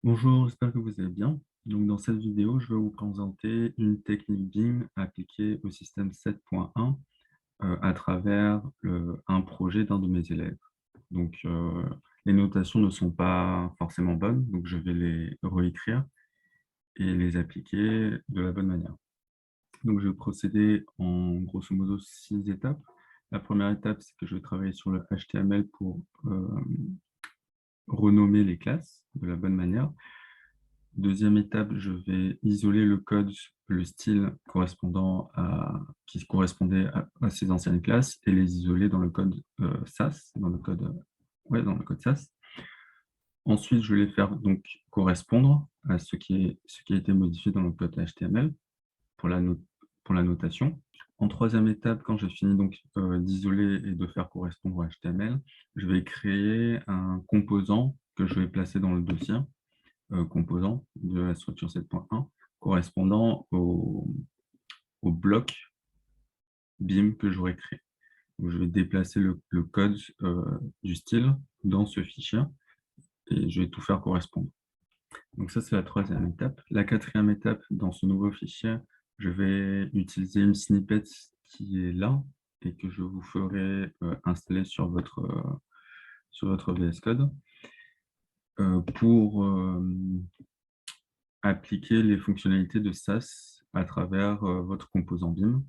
Bonjour, j'espère que vous allez bien. Donc, dans cette vidéo, je vais vous présenter une technique BIM appliquée au système 7.1 à travers un projet d'un de mes élèves. Donc, les notations ne sont pas forcément bonnes, donc je vais les réécrire et les appliquer de la bonne manière. Donc, je vais procéder en grosso modo 6 étapes. La première étape, c'est que je vais travailler sur le HTML pour renommer les classes de la bonne manière. Deuxième étape, je vais isoler le code, le style qui correspondait à ces anciennes classes et les isoler dans le code SAS, dans le code SAS. Ensuite, je vais les faire donc correspondre à ce qui a été modifié dans le code HTML pour pour la notation. En troisième étape, quand j'ai fini donc d'isoler et de faire correspondre à HTML, je vais créer un composant que je vais placer dans le dossier composant de la structure 7.1 correspondant au bloc BIM que j'aurais créé. Donc, je vais déplacer le code du style dans ce fichier et je vais tout faire correspondre. Donc ça, c'est la troisième étape. La quatrième étape, dans ce nouveau fichier, je vais utiliser une snippet qui est là et que je vous ferai installer sur votre VS Code pour appliquer les fonctionnalités de SAS à travers votre composant BIM.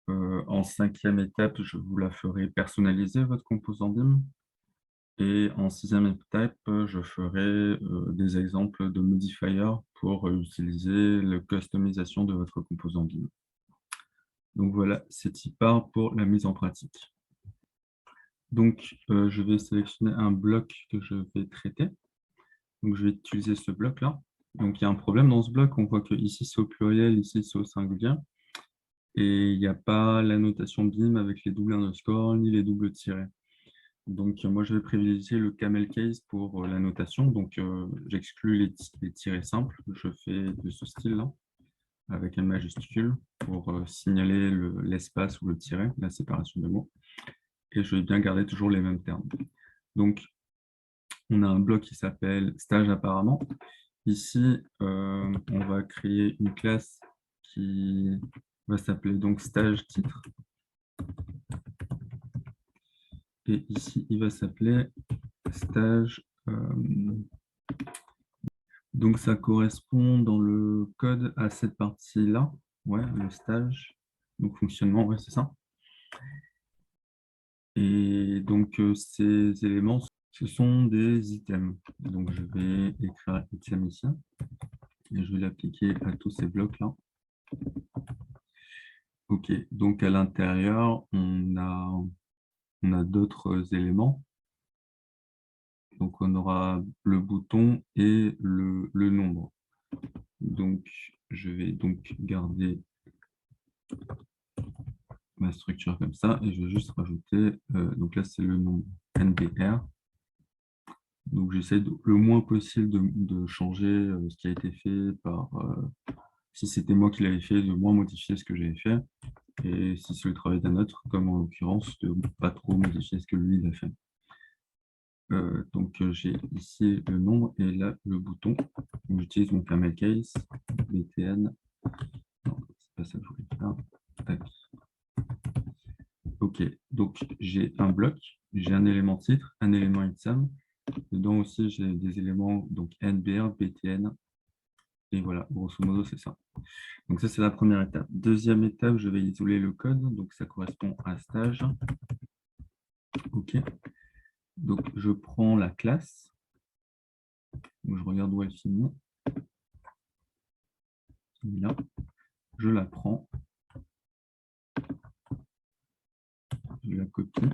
En cinquième étape, je vous la ferai personnaliser, votre composant BIM. Et en sixième étape, je ferai des exemples de modifiers pour utiliser la customisation de votre composant BIM. Donc voilà, c'est y part pour la mise en pratique. Donc, je vais sélectionner un bloc que je vais traiter. Donc, je vais utiliser ce bloc-là. Donc, il y a un problème dans ce bloc. On voit que ici, c'est au pluriel, ici, c'est au singulier. Et il n'y a pas la notation BIM avec les doubles underscore ni les doubles tirets. Donc, moi, je vais privilégier le camel case pour la notation. Donc, j'exclus les tirets simples. Je fais de ce style-là, avec un majuscule, pour signaler l'espace ou le tiret, la séparation des mots. Et je vais bien garder toujours les mêmes termes. Donc, on a un bloc qui s'appelle stage apparemment. Ici, on va créer une classe qui va s'appeler donc stage titre. Et ici, il va s'appeler stage. Donc, ça correspond dans le code à cette partie-là. Ouais, le stage. Donc, fonctionnement, ouais, c'est ça. Et donc, ces éléments, ce sont des items. Donc, je vais écrire item ici. Et je vais l'appliquer à tous ces blocs-là. OK. Donc, à l'intérieur, on a d'autres éléments. Donc, on aura le bouton et le nombre. Donc, je vais donc garder ma structure comme ça et je vais juste rajouter, donc là, c'est le nombre NBR. Donc, j'essaie le moins possible de changer ce qui a été fait par, si c'était moi qui l'avais fait, de moins modifier ce que j'avais fait. Et si c'est le travail d'un autre, comme en l'occurrence, de ne pas trop modifier ce que lui il a fait. Donc, j'ai ici le nombre et là le bouton. J'utilise mon camel case, btn. Non, c'est pas ça que je voulais faire. Tac. OK, donc j'ai un bloc, j'ai un élément titre, un élément item. Dedans aussi, j'ai des éléments donc NBR, BTN. Et voilà, grosso modo, c'est ça. Donc ça, c'est la première étape. Deuxième étape, je vais isoler le code. Donc ça correspond à stage. OK. Donc je prends la classe. Donc, je regarde où elle finit. Là. Je la prends. Je la copie.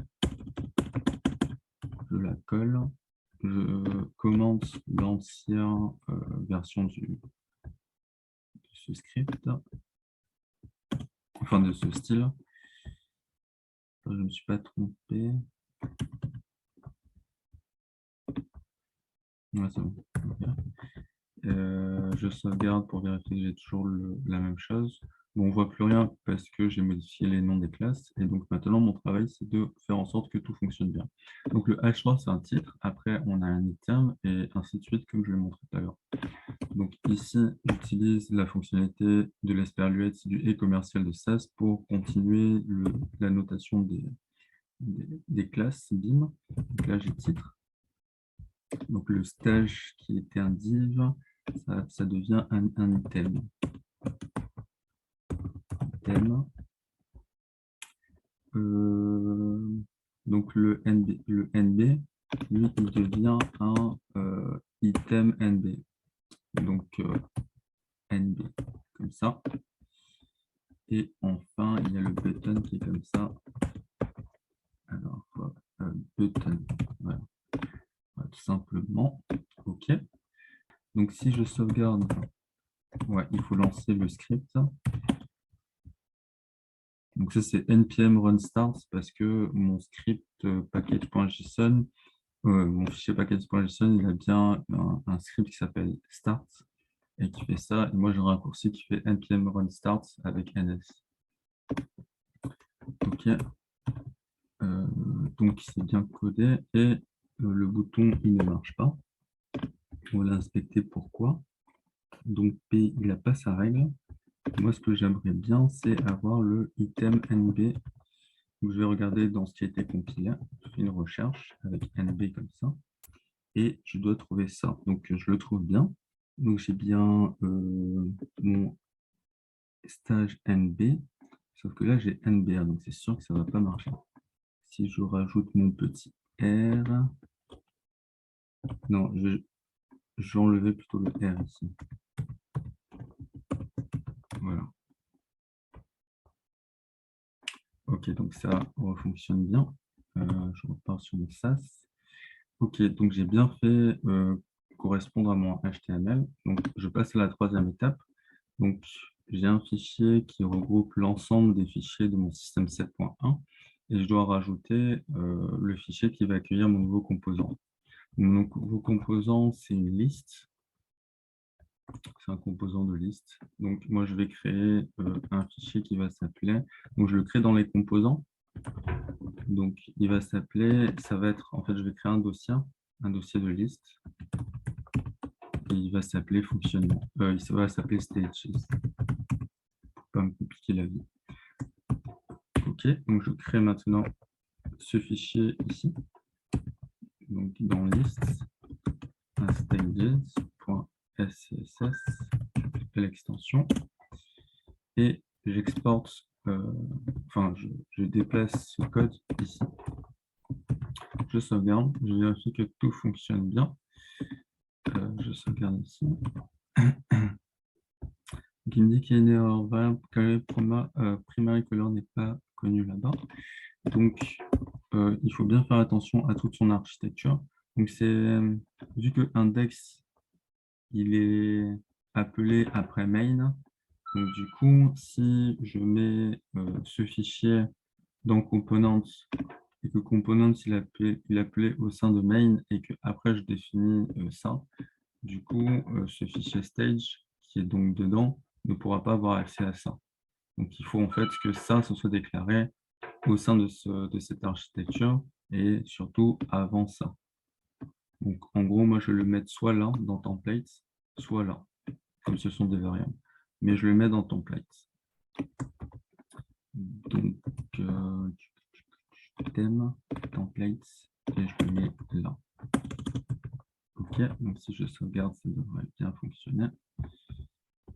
Je la colle. Je commente l'ancienne version de ce script. Enfin, de ce style. Je ne me suis pas trompé. Ouais, c'est bon. Okay. Je sauvegarde pour vérifier que j'ai toujours la même chose. Bon, on ne voit plus rien parce que j'ai modifié les noms des classes. Et donc maintenant, mon travail, c'est de faire en sorte que tout fonctionne bien. Donc le H3, c'est un titre. Après, on a un item et ainsi de suite, comme je l'ai montré tout à l'heure. Donc ici, j'utilise la fonctionnalité de l'esperluette du et commercial de SAS pour continuer la notation des classes BIM. Donc là, j'ai titre. Donc le stage qui était un div, ça devient un item. Item. Donc le NB, lui, il devient un item NB. Donc NB, comme ça. Et enfin, il y a le button qui est comme ça. Alors, button, voilà. Voilà, tout simplement. OK. Donc si je sauvegarde, ouais, il faut lancer le script. Donc ça, c'est npm run start parce que mon script package.json, mon fichier package.json, il a bien un script qui s'appelle start et qui fait ça. Et moi, j'ai un raccourci qui fait npm run start avec ns. OK. Donc, c'est bien codé et le bouton, il ne marche pas. On va l'inspecter pourquoi. Donc, P, il n'a pas sa règle. Moi, ce que j'aimerais bien, c'est avoir le item NB. Donc, je vais regarder dans ce qui a été compilé. Je fais une recherche avec NB comme ça. Et je dois trouver ça. Donc, je le trouve bien. Donc, j'ai bien mon stage NB. Sauf que là, j'ai NBA. Donc, c'est sûr que ça ne va pas marcher. Si je rajoute mon petit R. Non, je vais enlever plutôt le R ici. Voilà. OK, donc ça fonctionne bien. Je repars sur mon SAS. OK, donc j'ai bien fait correspondre à mon HTML. Donc, je passe à la troisième étape. Donc, j'ai un fichier qui regroupe l'ensemble des fichiers de mon système 7.1 et je dois rajouter le fichier qui va accueillir mon nouveau composant. Mon nouveau composant, c'est une liste. C'est un composant de liste. Donc, moi, je vais créer un fichier qui va s'appeler. Donc, je le crée dans les composants. Donc, il va s'appeler, ça va être, en fait, je vais créer un dossier de liste. Et il va s'appeler fonctionnement. Il va s'appeler stages. Pour pas me compliquer la vie. OK, donc je crée maintenant ce fichier ici. Donc, dans liste, stages.scss, l'extension. Et j'exporte, enfin, je déplace ce code ici. Je sauvegarde, je vérifie que tout fonctionne bien. Je sauvegarde ici. Donc, il me dit qu'il y a une erreur variable primary color n'est pas connue là-bas. Donc, il faut bien faire attention à toute son architecture. Donc, c'est vu que index, il est appelé après main. Donc, du coup, si je mets ce fichier dans components et que components il est appelé au sein de main et que après je définis ça, du coup, ce fichier stage qui est donc dedans ne pourra pas avoir accès à ça. Donc, il faut en fait que ça se soit déclaré au sein de cette architecture et surtout avant ça. Donc, en gros, moi, je le mets soit là, dans templates, soit là, comme ce sont des variables. Mais je le mets dans templates. Donc, thème, templates, et je le mets là. OK, donc si je sauvegarde, ça devrait bien fonctionner.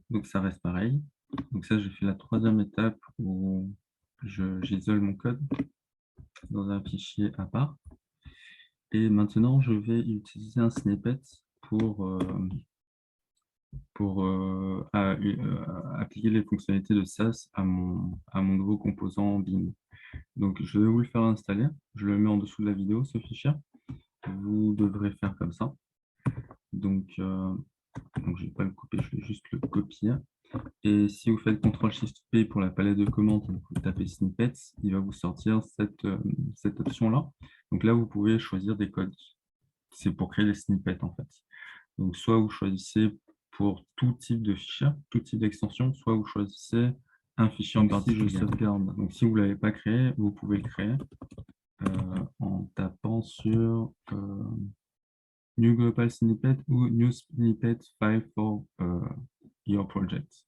Donc, ça reste pareil. Donc ça, j'ai fait la troisième étape où j'isole mon code dans un fichier à part. Et maintenant, je vais utiliser un snippet pour appliquer les fonctionnalités de SAS à mon nouveau composant BIM. Donc, je vais vous le faire installer. Je le mets en dessous de la vidéo, ce fichier. Vous devrez faire comme ça. Donc je ne vais pas le couper, je vais juste le copier. Et si vous faites CTRL-SHIFT-P pour la palette de commandes, vous tapez Snippets, il va vous sortir cette option-là. Donc là, vous pouvez choisir des codes. C'est pour créer les snippets, en fait. Donc, soit vous choisissez pour tout type de fichier, tout type d'extension, soit vous choisissez un fichier en particulier. Je sauvegarde. Donc, si vous ne l'avez pas créé, vous pouvez le créer en tapant sur New Global Snippet ou New Snippet File for Your Project.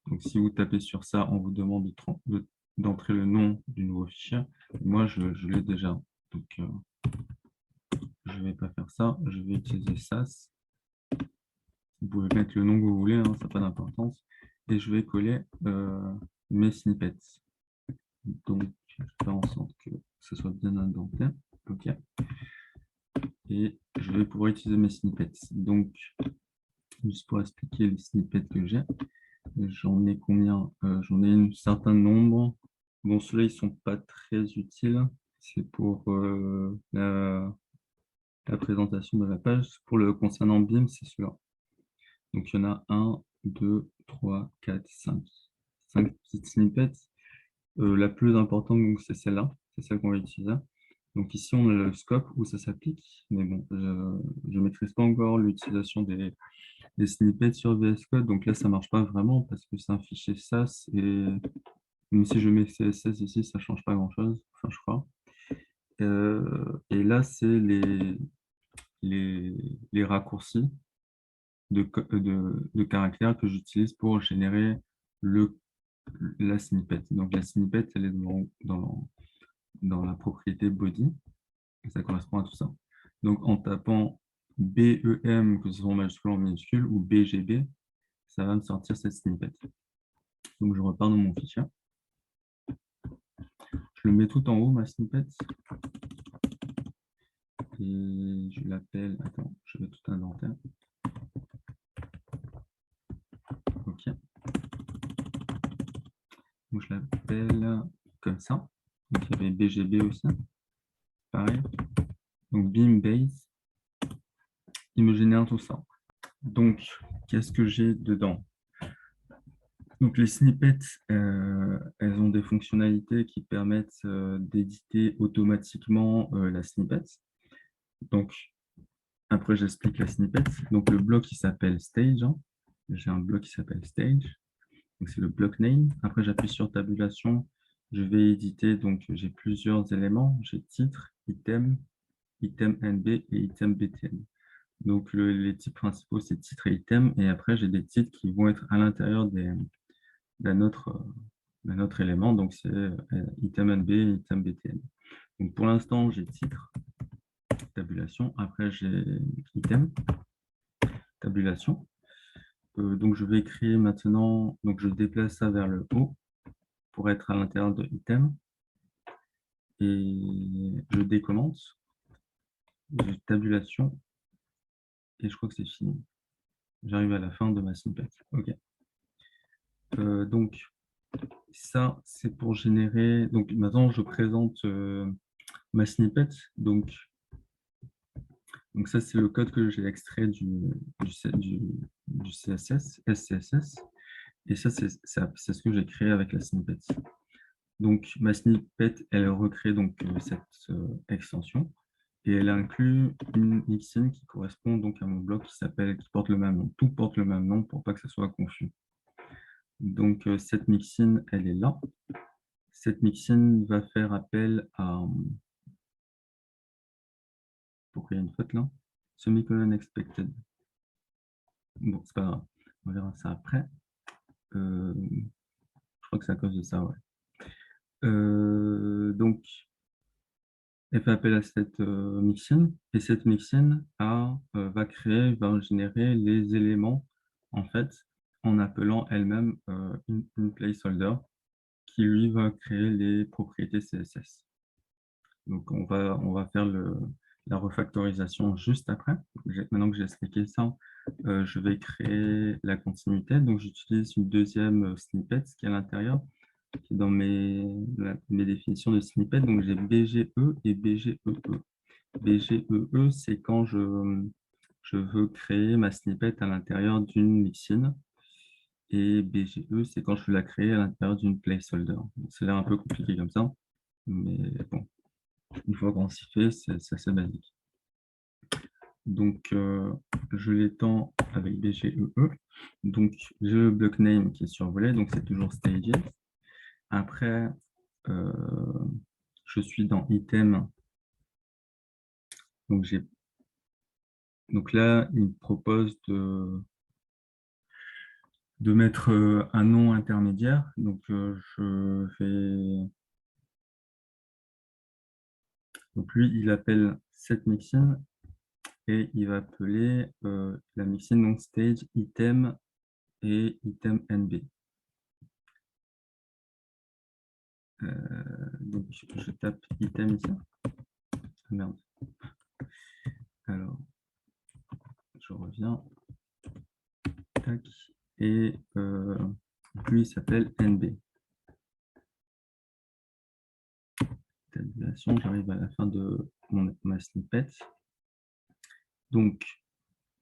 Donc, si vous tapez sur ça, on vous demande d'entrer le nom du nouveau fichier. Moi, je l'ai déjà. Donc, je ne vais pas faire ça. Je vais utiliser SAS. Vous pouvez mettre le nom que vous voulez, hein, ça n'a pas d'importance. Et je vais coller mes snippets. Donc, je vais faire en sorte que ce soit bien indenté. OK. Et je vais pouvoir utiliser mes snippets. Donc, juste pour expliquer les snippets que j'ai, j'en ai combien? J'en ai un certain nombre. Bon, ceux-là, ils ne sont pas très utiles. C'est pour la présentation de la page. Pour le concernant BIM, c'est celui-là. Donc, il y en a 1, 2, 3, 4, 5. 5 petites snippets. La plus importante, c'est celle-là. C'est celle qu'on va utiliser. Donc ici, on a le scope où ça s'applique. Mais bon, je ne maîtrise pas encore l'utilisation des snippets sur VS Code. Donc là, ça ne marche pas vraiment parce que c'est un fichier SAS. Et même si je mets CSS ici, ça ne change pas grand-chose. Enfin, je crois. Et là, c'est les raccourcis de caractères que j'utilise pour générer la snippet. Donc la snippet, elle est dans la propriété body. Et ça correspond à tout ça. Donc en tapant BEM, que ce soit en majuscule ou en minuscule, ou BGB, ça va me sortir cette snippet. Donc je repars dans mon fichier. Je le mets tout en haut, ma snippet. Et je l'appelle, attends, je vais tout indenter. OK. Donc je l'appelle comme ça. Donc il y avait BGB aussi. Pareil. Donc BIM base. Il me génère tout ça. Donc, qu'est-ce que j'ai dedans? Donc, les snippets, elles ont des fonctionnalités qui permettent d'éditer automatiquement la snippet. Donc, après, j'explique la snippet. Donc, le bloc qui s'appelle stage. Hein. J'ai un bloc qui s'appelle stage. Donc, c'est le bloc name. Après, j'appuie sur tabulation. Je vais éditer. Donc, j'ai plusieurs éléments. J'ai titre, item, item NB et item BTN. Donc, les types principaux, c'est titre et item. Et après, j'ai des titres qui vont être à l'intérieur d'un autre élément. Donc, c'est item NB et item BTN. Donc, pour l'instant, j'ai titre, tabulation. Après, j'ai item, tabulation. Donc, je vais créer maintenant, donc je déplace ça vers le haut pour être à l'intérieur de item. Et je décommente. J'ai tabulation. Et je crois que c'est fini. J'arrive à la fin de ma snippet. OK. Donc, ça, c'est pour générer... Donc, maintenant, je présente ma snippet. Donc ça, c'est le code que j'ai extrait du CSS, SCSS. Et ça, c'est ce que j'ai créé avec la snippet. Donc, ma snippet, elle recrée donc cette extension. Et elle inclut une mixin qui correspond donc à mon bloc qui porte le même nom. Tout porte le même nom pour pas que ça soit confus. Donc, cette mixin, elle est là. Cette mixin va faire appel à... Pourquoi il y a une faute là? Semicolon expected. Bon, c'est pas grave. On verra ça après. Je crois que c'est à cause de ça, ouais. Donc, elle fait appel à cette mixin. Et cette mixin va générer les éléments, en fait, en appelant elle-même une placeholder qui, lui, va créer les propriétés CSS. Donc, on va faire la refactorisation juste après. Maintenant que j'ai expliqué ça, je vais créer la continuité. Donc, j'utilise une deuxième snippet qui est à l'intérieur, qui est dans mes définitions de snippet. Donc, j'ai BGE et BGEE. BGEE, c'est quand je veux créer ma snippet à l'intérieur d'une mixin. Et BGE, c'est quand je veux la créer à l'intérieur d'une placeholder. C'est l'air un peu compliqué comme ça, mais bon. Une fois qu'on s'y fait, c'est assez basique. Donc, je l'étends avec BGEE. Donc, j'ai le block name qui est survolé, donc c'est toujours stages. Après, je suis dans item. Donc là, il me propose de mettre un nom intermédiaire. Donc, je vais... Donc lui, il appelle cette mixine et il va appeler la mixine donc stage item et item NB. Donc, je tape item ici. Ah, merde. Alors, je reviens. Tac. Et lui, il s'appelle NB. Tabulation, j'arrive à la fin de ma snippet. Donc,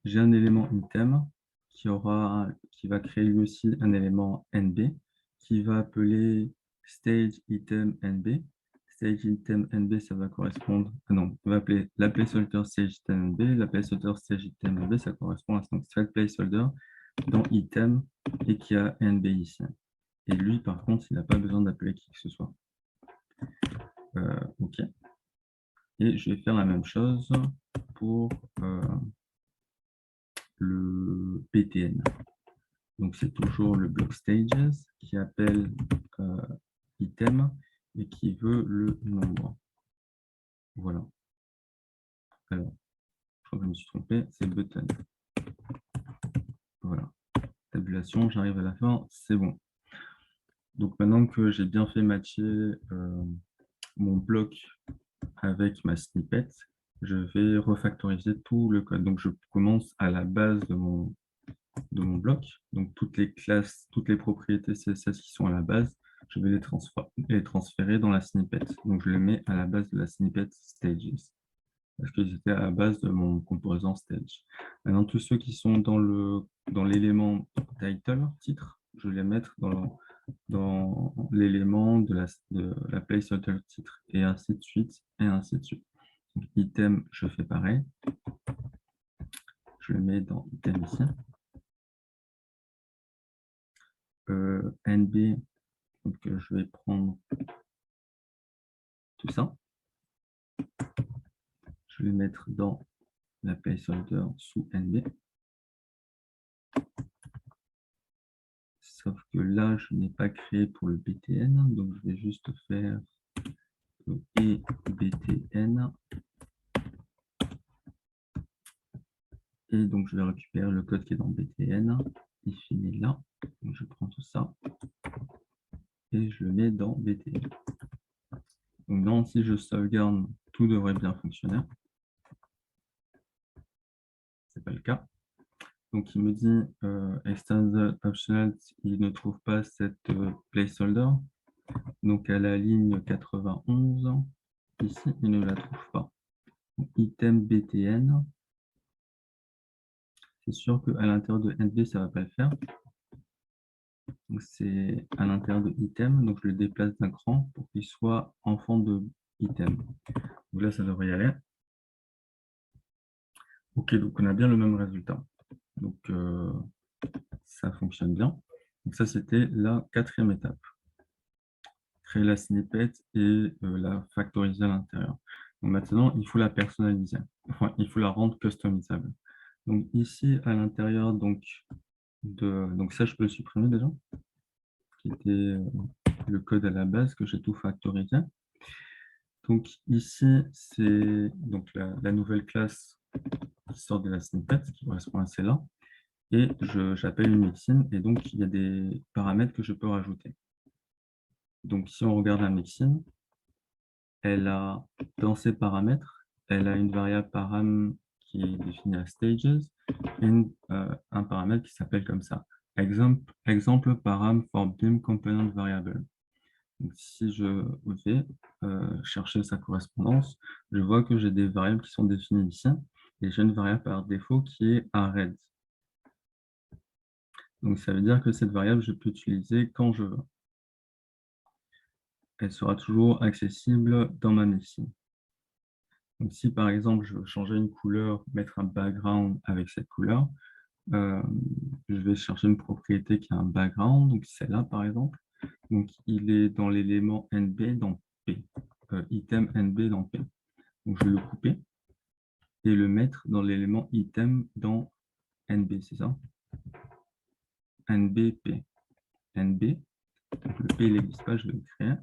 j'ai un élément item qui va créer lui aussi un élément NB qui va appeler stage item NB. Stage item NB, ça va correspondre. Ah non, on va appeler la placeholder stage item NB. La placeholder stage item NB, ça correspond à cette placeholder dans item et qui a NB ici. Et lui, par contre, il n'a pas besoin d'appeler qui que ce soit. OK. Et je vais faire la même chose pour le BTN. Donc, c'est toujours le block stages qui appelle item et qui veut le nombre. Voilà. Alors, je crois que je me suis trompé, c'est button. Voilà. Tabulation, j'arrive à la fin, c'est bon. Donc, maintenant que j'ai bien fait matcher mon bloc avec ma snippet, je vais refactoriser tout le code. Donc, je commence à la base de mon bloc. Donc, toutes les classes, toutes les propriétés CSS qui sont à la base, je vais les transférer dans la snippet. Donc, je les mets à la base de la snippet stages, parce qu'ils étaient à la base de mon composant stage. Maintenant, tous ceux qui sont dans l'élément title, titre, je vais les mettre dans l'élément de la placeholder titre, et ainsi de suite, et ainsi de suite. Donc, item, je fais pareil. Je le mets dans item ici. NB, donc je vais prendre tout ça. Je vais mettre dans la placeholder sous NB. Sauf que là, je n'ai pas créé pour le BTN, donc je vais juste faire et BTN. Et donc, je vais récupérer le code qui est dans BTN. Il finit là. Donc, je prends tout ça et je le mets dans BTN. Donc, là, si je sauvegarde, tout devrait bien fonctionner. Ce n'est pas le cas. Donc, il me dit Extended Optional, il ne trouve pas cette placeholder. Donc, à la ligne 91, ici, il ne la trouve pas. Donc, item BTN. C'est sûr qu'à l'intérieur de NB, ça ne va pas le faire. C'est à l'intérieur de item, donc je le déplace d'un cran pour qu'il soit enfant de item. Donc là, ça devrait y aller. Ok, donc on a bien le même résultat. Donc ça fonctionne bien. Donc ça, c'était la quatrième étape. Créer la snippet et la factoriser à l'intérieur. Donc maintenant, il faut la personnaliser. Enfin, il faut la rendre customisable. Donc ici, à l'intérieur, donc ça, je peux le supprimer déjà, qui était le code à la base que j'ai tout factorisé. Donc ici, c'est donc la nouvelle classe qui sort de la snippet, qui correspond à celle-là. Et j'appelle une mixine, et donc il y a des paramètres que je peux rajouter. Donc si on regarde la mixine, elle a, dans ses paramètres, elle a une variable param qui est définie à stages, et un paramètre qui s'appelle comme ça. Exemple param for beam component variable. Donc, si je vais chercher sa correspondance, je vois que j'ai des variables qui sont définies ici, et j'ai une variable par défaut qui est arred. Donc, ça veut dire que cette variable, je peux l'utiliser quand je veux. Elle sera toujours accessible dans ma machine. Donc, si par exemple, je veux changer une couleur, mettre un background avec cette couleur, euh, je vais chercher une propriété qui a un background, donc celle-là par exemple. Donc, il est dans l'élément NB dans P, item NB dans P. Donc, je vais le couper et le mettre dans l'élément item dans NB, c'est ça? NBP. NB, donc le P il n'existe pas, je vais le créer.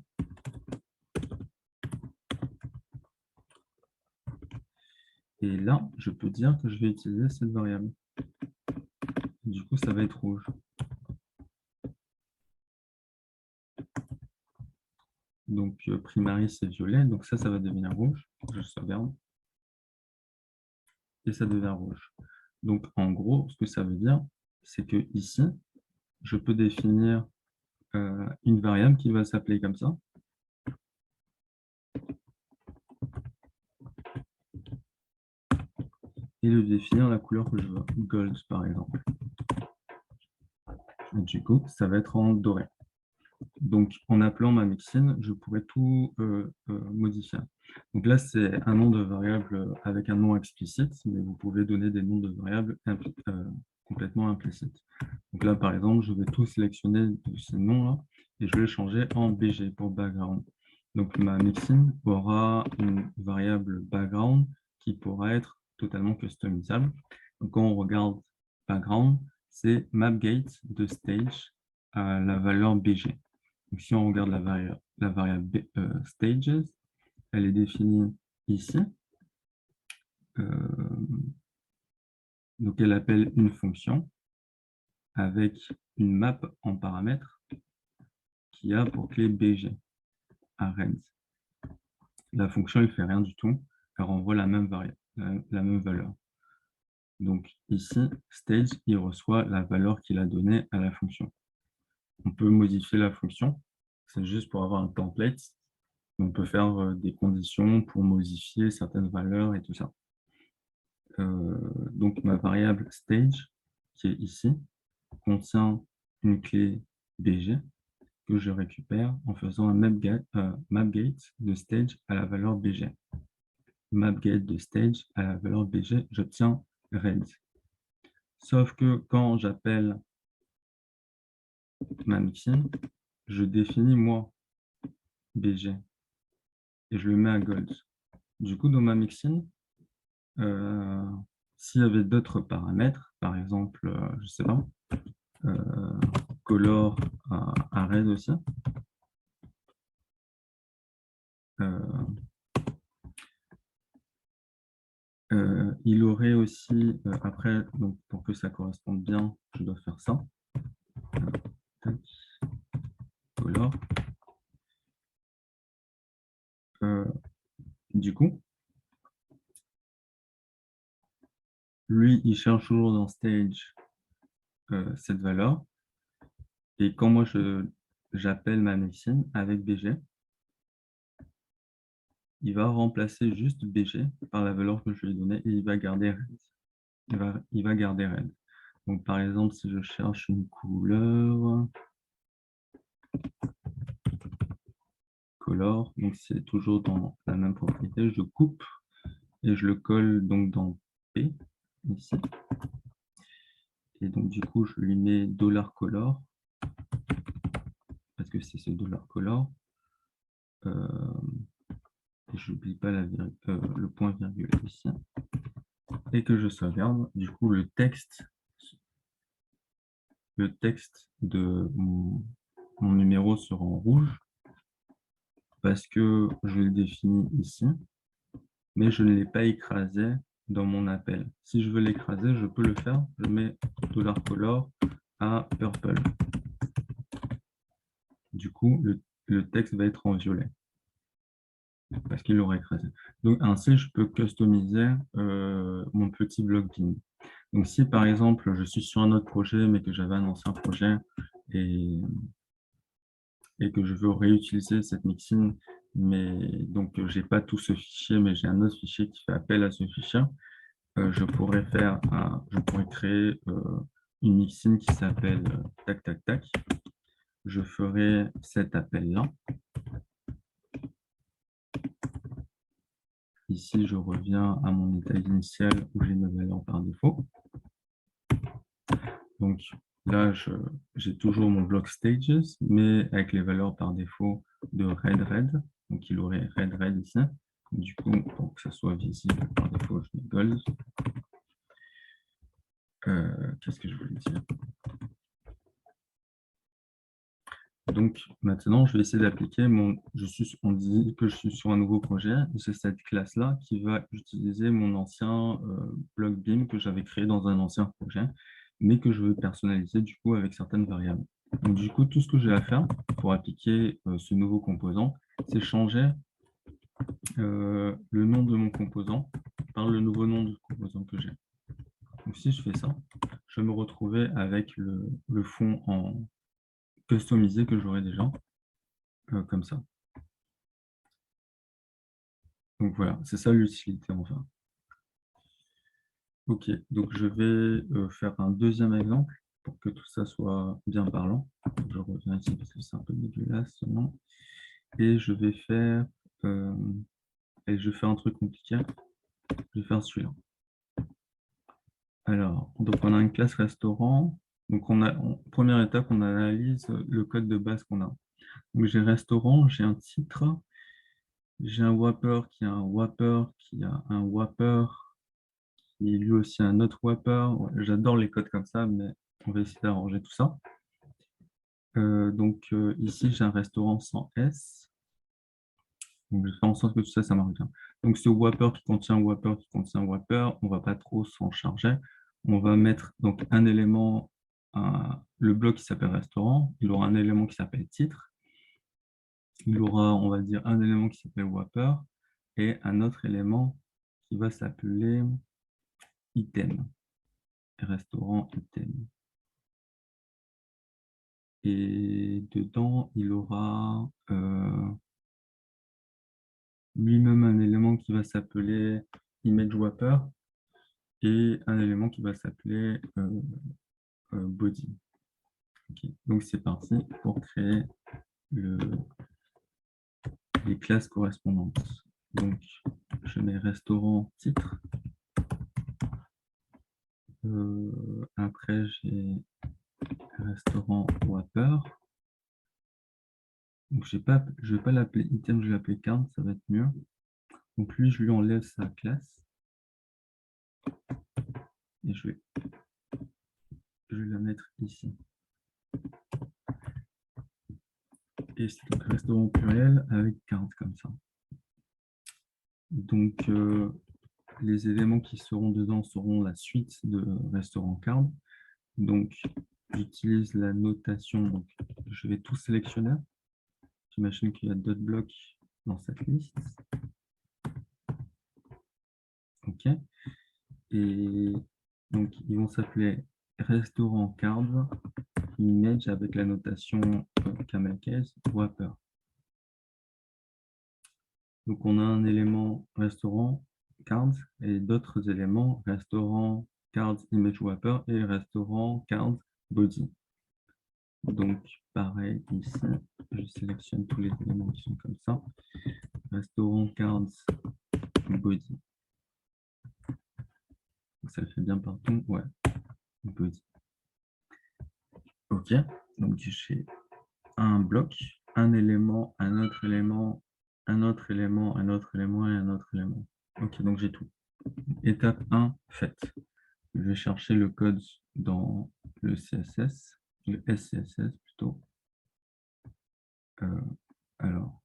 Et là, je peux dire que je vais utiliser cette variable. Du coup, ça va être rouge. Donc, primary, c'est violet. Donc, ça va devenir rouge. Je sauvegarde. Et ça devient rouge. Donc, en gros, ce que ça veut dire, c'est que ici, je peux définir une variable qui va s'appeler comme ça. Et de définir la couleur que je veux. Gold, par exemple. Et du coup, ça va être en doré. Donc, en appelant ma mixine, je pourrais tout modifier. Donc là, c'est un nom de variable avec un nom explicite, mais vous pouvez donner des noms de variables complètement implicites. Donc là, par exemple, je vais tout sélectionner de ces noms-là et je vais les changer en BG pour background. Donc ma mixine aura une variable background qui pourra être totalement customisable. Donc quand on regarde background, c'est mapgate de stage à la valeur BG. Donc, si on regarde la variable stages, elle est définie ici. Donc, elle appelle une fonction avec une map en paramètres qui a pour clé BG à red. La fonction, elle ne fait rien du tout. Elle renvoie la même variable, la même valeur. Donc, ici, stage, il reçoit la valeur qu'il a donnée à la fonction. On peut modifier la fonction. C'est juste pour avoir un template. On peut faire des conditions pour modifier certaines valeurs et tout ça. Donc, ma variable stage, qui est ici, contient une clé BG que je récupère en faisant un mapgate de stage à la valeur BG. Mapgate de stage à la valeur BG, j'obtiens red. Sauf que quand j'appelle ma mixine, je définis moi BG et je le mets à gold. Du coup, dans ma mixine, s'il y avait d'autres paramètres, par exemple, je ne sais pas, color à red aussi, il aurait aussi, après, donc pour que ça corresponde bien, je dois faire ça. Color. Du coup, lui, il cherche toujours dans stage cette valeur. Et quand moi, j'appelle ma machine avec BG, il va remplacer juste BG par la valeur que je lui ai donnée et il va garder red. Il va garder red. Donc, par exemple, si je cherche une couleur, color, donc c'est toujours dans la même propriété, je coupe et je le colle donc dans P, ici. Et donc, du coup, je lui mets $color, parce que c'est ce $color. Et je n'oublie pas le point virgule ici. Et que je sauvegarde. Du coup, le texte de mon numéro sera en rouge parce que je le définis ici, mais je ne l'ai pas écrasé dans mon appel. Si je veux l'écraser, je peux le faire. Je mets $color à purple. Du coup, le texte va être en violet parce qu'il l'aura écrasé. Donc, ainsi, je peux customiser mon petit bloc bin. Donc, si par exemple, je suis sur un autre projet, mais que j'avais un ancien projet et que je veux réutiliser cette mixine, mais donc je n'ai pas tout ce fichier, mais j'ai un autre fichier qui fait appel à ce fichier, je pourrais créer une mixine qui s'appelle tac tac tac. Je ferai cet appel-là ici, je reviens à mon état initial où j'ai mes valeurs par défaut. Donc là, j'ai toujours mon block stages, mais avec les valeurs par défaut de red. Donc il aurait red ici. Du coup, pour que ça soit visible par défaut, je mets gold. Qu'est-ce que je voulais dire? Donc maintenant, je vais essayer d'appliquer on dit que je suis sur un nouveau projet. C'est cette classe-là qui va utiliser mon ancien block Beam que j'avais créé dans un ancien projet, mais que je veux personnaliser du coup avec certaines variables. Donc du coup, tout ce que j'ai à faire pour appliquer ce nouveau composant, c'est changer le nom de mon composant par le nouveau nom du composant que j'ai. Donc si je fais ça, je vais me retrouver avec le fond en customisé que j'aurai déjà, comme ça. Donc voilà, c'est ça l'utilité enfin. Ok, donc je vais faire un deuxième exemple pour que tout ça soit bien parlant. Donc, je reviens ici parce que c'est un peu dégueulasse seulement. Et je vais faire un truc compliqué. Je vais faire celui-là. Alors, donc on a une classe restaurant. Donc première étape, on analyse le code de base qu'on a. Donc j'ai restaurant, j'ai un titre, j'ai un wrapper qui a un wrapper qui a un wrapper qui est lui aussi un autre wrapper. Ouais, j'adore les codes comme ça, mais on va essayer d'arranger tout ça. Ici, j'ai un restaurant sans S. Donc, je fais en sorte que tout ça, ça marche bien. Donc, ce wrapper qui contient wrapper qui contient wrapper, on ne va pas trop s'en charger. On va mettre donc un élément, le bloc qui s'appelle restaurant. Il aura un élément qui s'appelle titre. Il aura, on va dire, un élément qui s'appelle wrapper et un autre élément qui va s'appeler item. Restaurant item. Et dedans, il aura lui-même un élément qui va s'appeler image wrapper et un élément qui va s'appeler body. Okay. Donc c'est parti pour créer les classes correspondantes. Donc je mets restaurant titre. Après j'ai restaurant wrapper. Donc je ne vais pas l'appeler item, je vais l'appeler card, ça va être mieux. Donc lui, je lui enlève sa classe. Et je vais la mettre ici. Et c'est donc restaurant pluriel avec carte comme ça. Donc les éléments qui seront dedans seront la suite de restaurant card. Donc j'utilise la notation, donc je vais tout sélectionner. J'imagine qu'il y a d'autres blocs dans cette liste. OK. Et donc ils vont s'appeler restaurant card image avec la notation camel case wrapper. Donc on a un élément restaurant cards et d'autres éléments restaurant cards image wrapper et restaurant cards body. Donc pareil ici, je sélectionne tous les éléments qui sont comme ça. Restaurant cards body. Donc, ça le fait bien partout, ouais. Body. Ok, donc j'ai un bloc, un élément, un autre élément, un autre élément, un autre élément et un autre élément. Ok, donc j'ai tout. Étape 1, faite. Je vais chercher le code dans le CSS, le SCSS plutôt. Alors,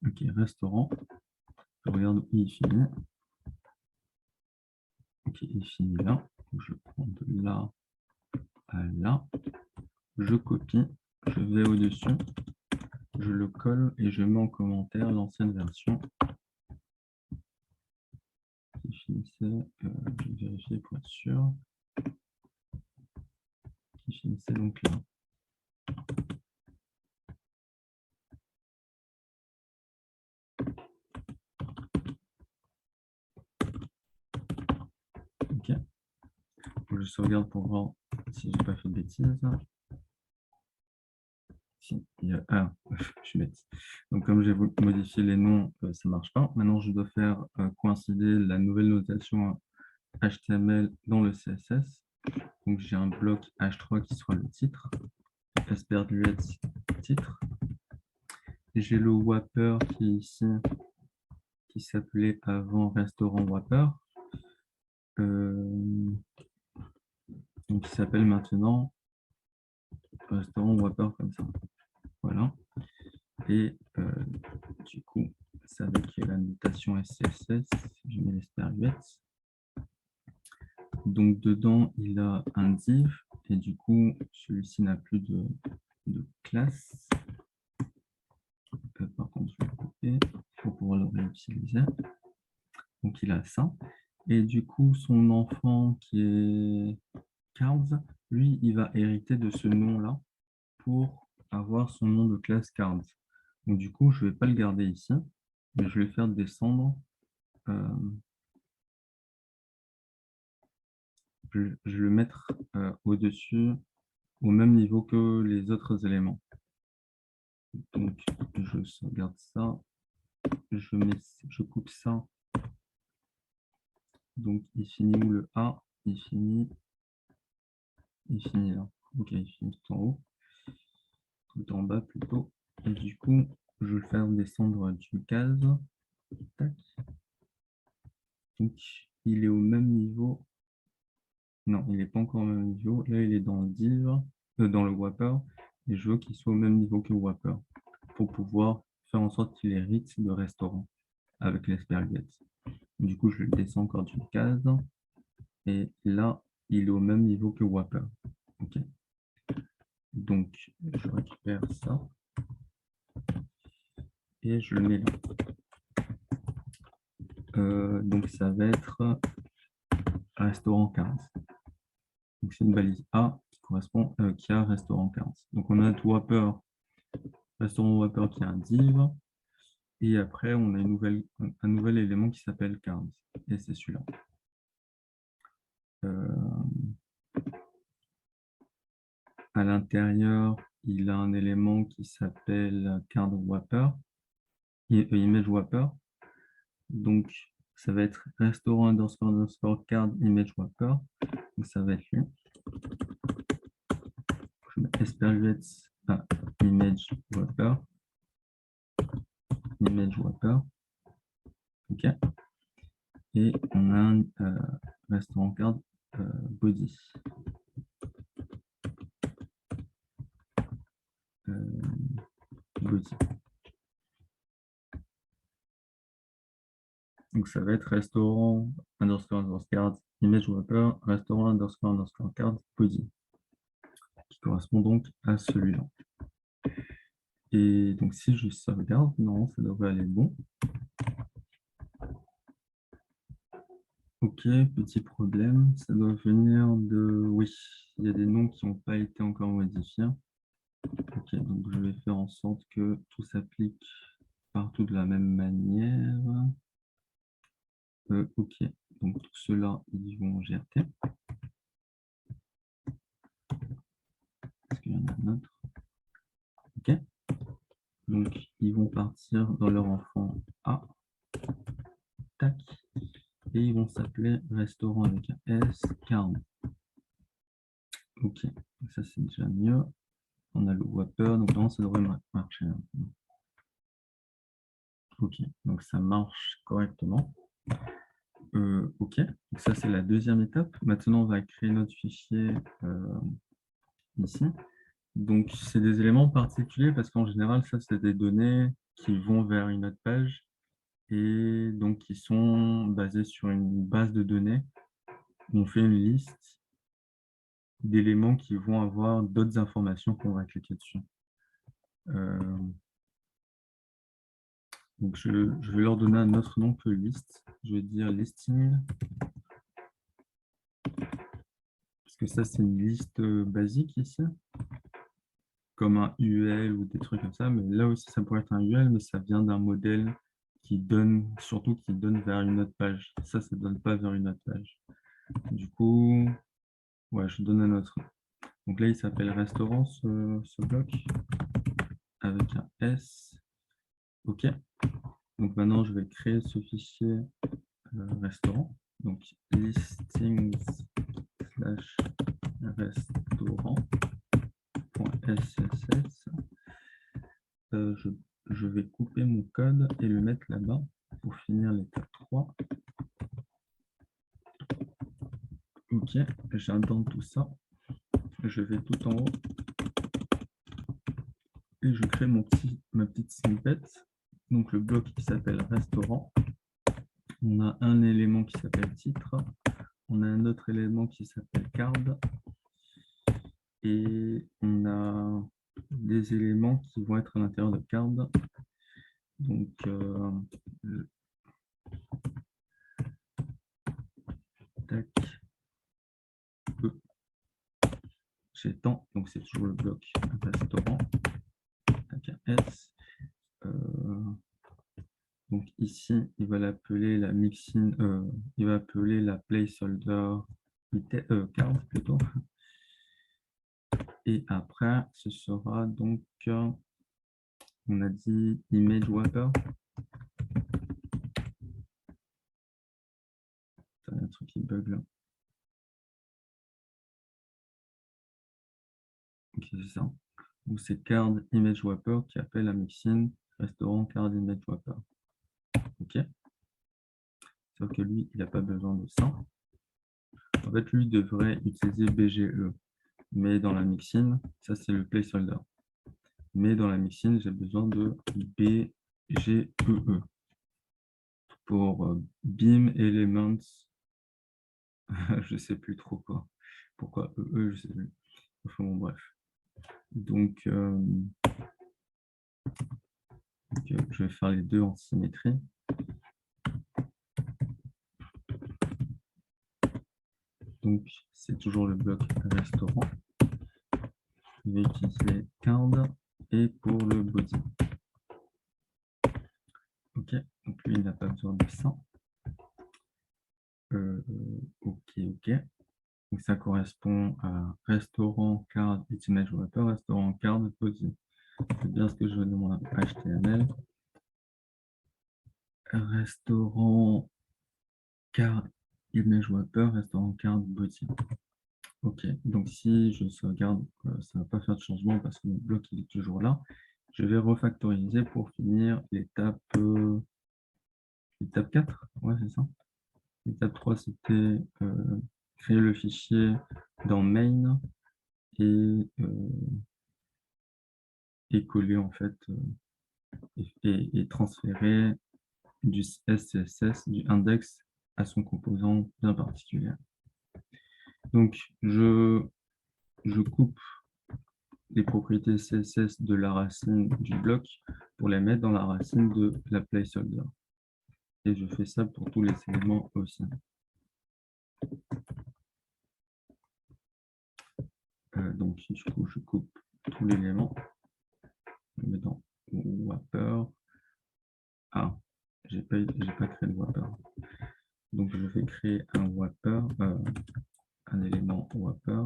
ok, restaurant. Je regarde où il finit. Ok, il finit là. Je prends de là à là. Je copie, je vais au-dessus, je le colle et je mets en commentaire l'ancienne version qui finissait, je vais vérifier pour être sûr, qui finissait donc là. Ok. Je je sauvegarde pour voir si j'ai pas fait de bêtises. Si, je suis bête. Donc, comme j'ai modifié les noms, ça marche pas. Maintenant, je dois faire coïncider la nouvelle notation HTML dans le CSS. Donc, j'ai un bloc H3 qui sera le titre, SPRDUET titre. J'ai le Wrapper qui est ici, qui s'appelait avant Restaurant Wrapper. Donc, qui s'appelle maintenant Restaurant Wrapper comme ça. Voilà. Et du coup, c'est avec la notation SCSS, je mets l'espéruette. Donc dedans, il a un div, et du coup, celui-ci n'a plus de classe. Par contre, je vais le couper pour pouvoir le réutiliser. Donc il a ça. Et du coup, son enfant qui est Cards, lui, il va hériter de ce nom-là pour avoir son nom de classe Cards. Donc du coup, je ne vais pas le garder ici, mais je vais le faire descendre. Je vais le mettre au-dessus, au même niveau que les autres éléments. Donc, je sauvegarde ça. Je coupe ça. Donc, il finit où le A? Il finit là. Ok, il finit tout en haut. Tout en bas plutôt. Et du coup, je vais le faire descendre d'une case. Tac. Donc, il est au même niveau. Non, il n'est pas encore au même niveau. Là, il est dans le div, dans le wrapper. Et je veux qu'il soit au même niveau que le wrapper pour pouvoir faire en sorte qu'il hérite de restaurant avec l'espérguette. Du coup, je le descends encore d'une case. Et là, il est au même niveau que Wrapper. OK. Donc, je récupère ça. Et je le mets là. Donc, ça va être restaurant 15. Donc, c'est une balise A qui correspond qui a restaurant 15. Donc, on a Wrapper, restaurant Wrapper qui a un div. Et après, on a un nouvel élément qui s'appelle 15. Et c'est celui-là. À l'intérieur, il a un élément qui s'appelle card wrapper, image wrapper. Donc, ça va être restaurant underscore card image wrapper. Donc, ça va être lui. Je mets esperluette image wrapper. Image wrapper. OK. Et on a un restaurant card body. Body. Donc, ça va être restaurant underscore card image wrapper, restaurant underscore card body, qui correspond donc à celui-là. Et donc, si je sauvegarde, non, ça devrait aller bon. Ok, petit problème, ça doit venir de... Oui, il y a des noms qui n'ont pas été encore modifiés. Ok, donc je vais faire en sorte que tout s'applique partout de la même manière. Ok, donc tout cela, ils vont en GRT. Est-ce qu'il y en a un autre? Ok. Donc, ils vont partir dans leur enfant A. Tac. Et ils vont s'appeler restaurant avec un S, 40. Ok, donc ça c'est déjà mieux. On a le Wrapper, donc non, ça devrait marcher. Ok, donc ça marche correctement. Ok, donc ça c'est la deuxième étape. Maintenant, on va créer notre fichier ici. Donc, c'est des éléments particuliers parce qu'en général, ça, c'est des données qui vont vers une autre page et donc qui sont basées sur une base de données. On fait une liste d'éléments qui vont avoir d'autres informations qu'on va cliquer dessus. Donc, je vais leur donner un autre nom que list. Je vais dire listing. Parce que ça, c'est une liste basique ici. Comme un UL ou des trucs comme ça. Mais là aussi, ça pourrait être un UL, mais ça vient d'un modèle qui donne, surtout qui donne vers une autre page. Ça ne donne pas vers une autre page. Du coup, Ouais, je donne un autre. Donc là, il s'appelle restaurant, ce bloc, avec un S. OK. Donc maintenant, je vais créer ce fichier restaurant. Donc listings slash restaurant.sss. Je vais couper mon code et le mettre là-bas pour finir l'étape 3. OK, j'indente tout ça. Je vais tout en haut et je crée ma petite snippet. Donc le bloc qui s'appelle restaurant. On a un élément qui s'appelle titre. On a un autre élément qui s'appelle card. Et on a des éléments qui vont être à l'intérieur de card. Donc, tac, j'étends, donc c'est toujours le bloc restaurant, avec un S. Donc ici, il va l'appeler la mixin, il va appeler la placeholder card plutôt. Et après, ce sera donc, on a dit image wrapper. Il y a un truc qui bug là. Ok, c'est ça. Donc c'est card image wrapper qui appelle la mixin restaurant card image wrapper. Ok. Sauf que lui, il n'a pas besoin de ça. En fait, lui devrait utiliser BGE. Mais dans la mixin, ça c'est le placeholder. Mais dans la mixin, j'ai besoin de BGEE pour Beam Elements. Je ne sais plus trop quoi. Pourquoi EE, je sais plus. Enfin bon, bref. Donc, je vais faire les deux en symétrie. Donc, c'est toujours le bloc restaurant. Je vais utiliser card et pour le body. Ok, donc lui, il n'a pas besoin de ça. Ok. Donc, ça correspond à restaurant card image wrapper, restaurant card body. C'est bien ce que je veux dans mon HTML. Restaurant card image wrapper, restaurant card body. Ok, donc si je sauvegarde, ça ne va pas faire de changement parce que mon bloc il est toujours là. Je vais refactoriser pour finir l'étape 4. Ouais, c'est ça. L'étape 3, c'était créer le fichier dans main et coller en fait et transférer du SCSS, du index à son composant bien particulier. Donc, je coupe les propriétés CSS de la racine du bloc pour les mettre dans la racine de la placeholder. Et je fais ça pour tous les éléments aussi. Donc, du coup, je coupe tous les éléments. Je mets dans wrapper. Ah, j'ai pas créé le wrapper. Donc, je vais créer un wrapper, un élément wrapper.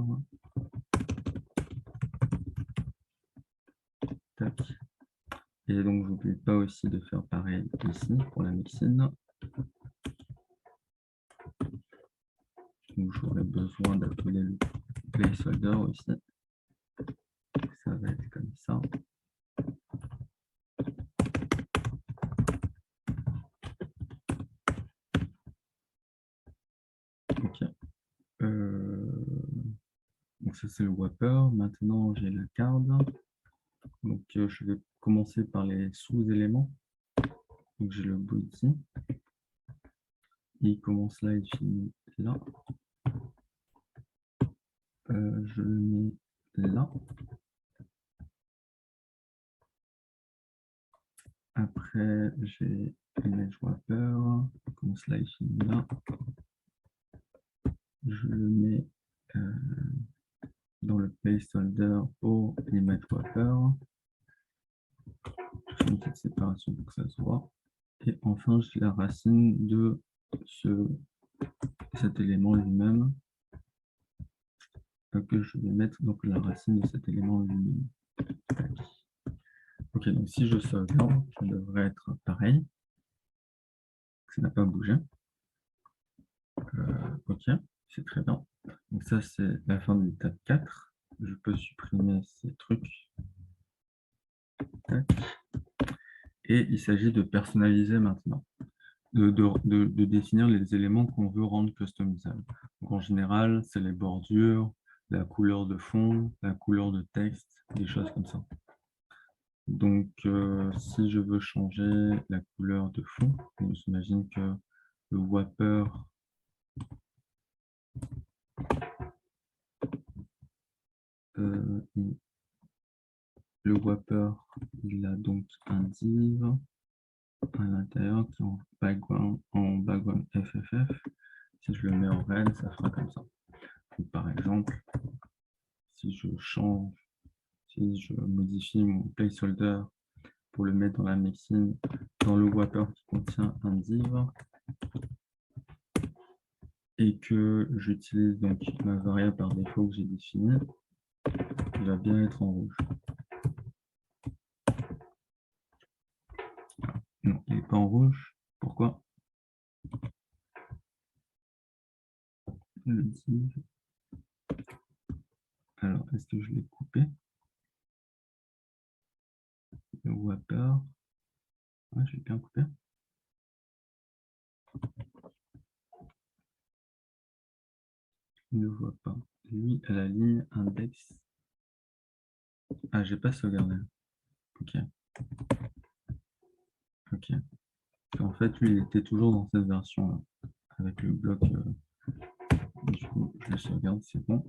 Tac. Et donc, j'oublie pas aussi de faire pareil ici pour la mixine. Donc, j'aurais besoin d'appeler le placeholder aussi. Ça va être comme ça. Ok. Donc ça c'est le wrapper. Maintenant j'ai la card. Donc je vais commencer par les sous-éléments. Donc j'ai le body. Il commence là, il finit là. Je le mets là. Après j'ai image wrapper. Il commence là, il finit là. Je le mets dans le placeholder pour l'image wrapper. Je fais une petite séparation pour que ça se voit. Et enfin, j'ai la racine de cet élément lui-même. que je vais mettre donc la racine de cet élément lui-même. Ok, donc si je sauvegarde, ça devrait être pareil. Ça n'a pas bougé. Ok, c'est très bien. Donc ça, c'est la fin de l'étape 4. Je peux supprimer ces trucs. Tac. Et il s'agit de personnaliser maintenant, de définir les éléments qu'on veut rendre customisables. Donc en général, c'est les bordures, la couleur de fond, la couleur de texte, des choses comme ça. Donc, si je veux changer la couleur de fond, on s'imagine que le Wapper il a donc un div à l'intérieur qui est en background FFF. Si je le mets en red, ça fera comme ça. Donc, par exemple, si je modifie mon placeholder pour le mettre dans la mixine, dans le Wapper qui contient un div, et que j'utilise donc ma variable par défaut que j'ai définie, il va bien être en rouge. Non, il n'est pas en rouge. Pourquoi? Le div. Alors, est-ce que je l'ai coupé? Le Wapper. Ouais, j'ai bien coupé. Il ne voit pas. Lui, à la ligne index. Ah, j'ai pas sauvegardé. Ok. Ok. En fait, lui, il était toujours dans cette version-là, avec le bloc. Du coup, je le sauvegarde, c'est bon.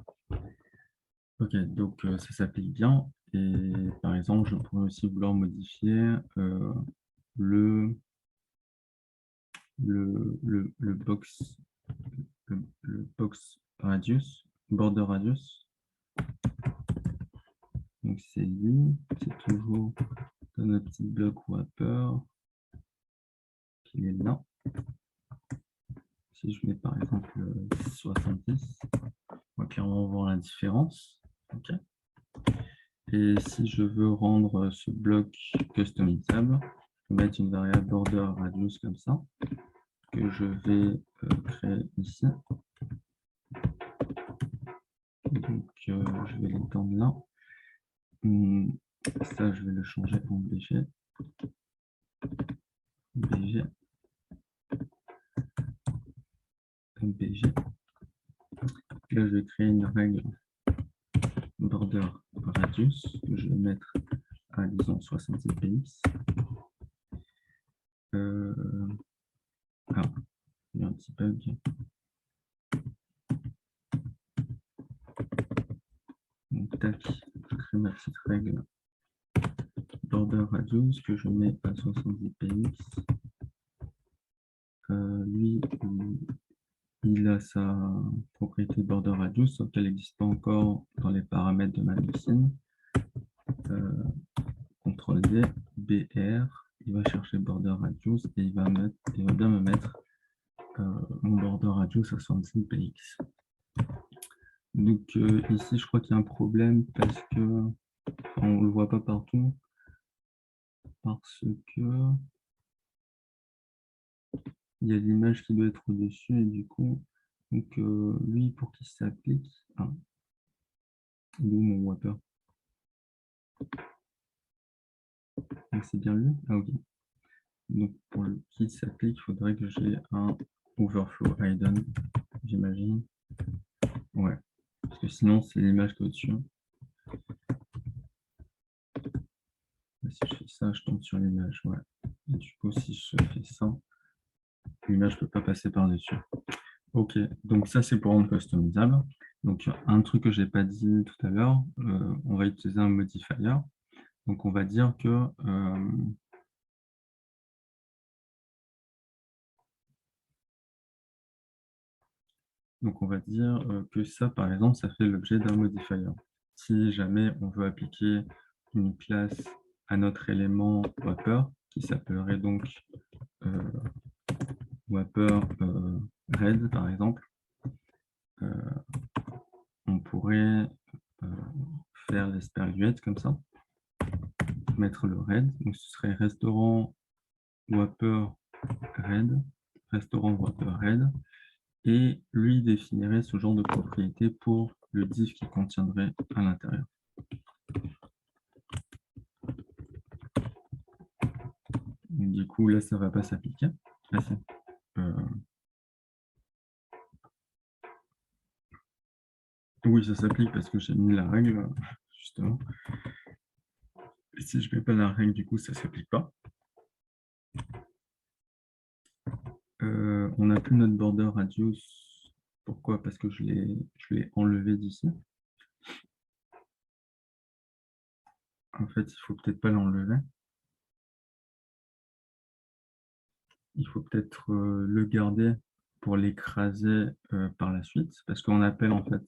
Ok, donc ça s'applique bien. Et par exemple, je pourrais aussi vouloir modifier le box, le box radius, border radius. Donc c'est lui, c'est toujours dans notre petit bloc Wapper qui est là. Si je mets par exemple 70, on va clairement voir la différence. Okay. Et si je veux rendre ce bloc customisable, je vais mettre une variable border radius comme ça, que je vais créer ici. Donc je vais l'étendre là. Ça, je vais le changer en BG. BG. BG. Là, je vais créer une règle border radius que je vais mettre à, disons, 66 px. Ah, il y a un petit bug. Donc, tac, je crée ma petite règle border radius que je mets à 70 px. Lui, il a sa propriété border radius, sauf qu'elle n'existe pas encore dans les paramètres de ma machine. CTRL D, BR, il va chercher border radius et il va bien me mettre mon border radius à 66 px. Donc ici, je crois qu'il y a un problème parce que on ne le voit pas partout, parce que il y a l'image qui doit être au-dessus et du coup, donc, lui, pour qu'il s'applique, il est où mon Wapper? C'est bien lui? Ah ok. Donc pour qu'il s'applique, il faudrait que j'ai un overflow hidden, j'imagine. Ouais, parce que sinon c'est l'image qui est au-dessus. Si je fais ça, je tombe sur l'image, ouais. Et du coup, si je fais ça, l'image ne peut pas passer par-dessus. Ok, donc ça c'est pour rendre customisable. Donc un truc que je n'ai pas dit tout à l'heure, on va utiliser un modifier. Donc on va dire que ça, par exemple, ça fait l'objet d'un modifier. Si jamais on veut appliquer une classe à notre élément Wapper, qui s'appellerait donc Wapper red, par exemple, on pourrais faire l'esperluette comme ça, mettre le red. Donc, ce serait restaurant Whopper red, restaurant Whopper red, et lui définirait ce genre de propriété pour le div qui contiendrait à l'intérieur. Du coup, là, ça ne va pas s'appliquer. Ah, si. Oui, ça s'applique parce que j'ai mis la règle, justement. Et si je ne mets pas la règle, du coup, ça ne s'applique pas. On n'a plus notre border radius. Pourquoi? Parce que je l'ai enlevé d'ici. En fait, il faut peut-être pas l'enlever. Il faut peut-être le garder pour l'écraser par la suite, parce qu'on appelle en fait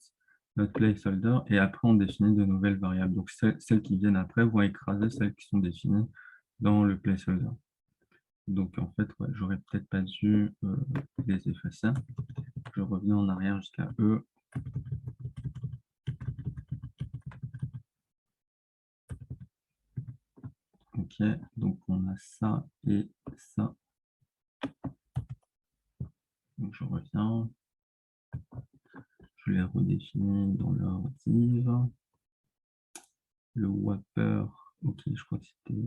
notre placeholder et après on définit de nouvelles variables. Donc celles qui viennent après vont écraser celles qui sont définies dans le placeholder. Donc en fait, ouais, j'aurais peut-être pas dû les effacer. Je reviens en arrière jusqu'à E. Ok, donc on a ça et ça. Donc je reviens. Je les redéfinis dans leur div. Le Whopper, ok, je crois que c'était...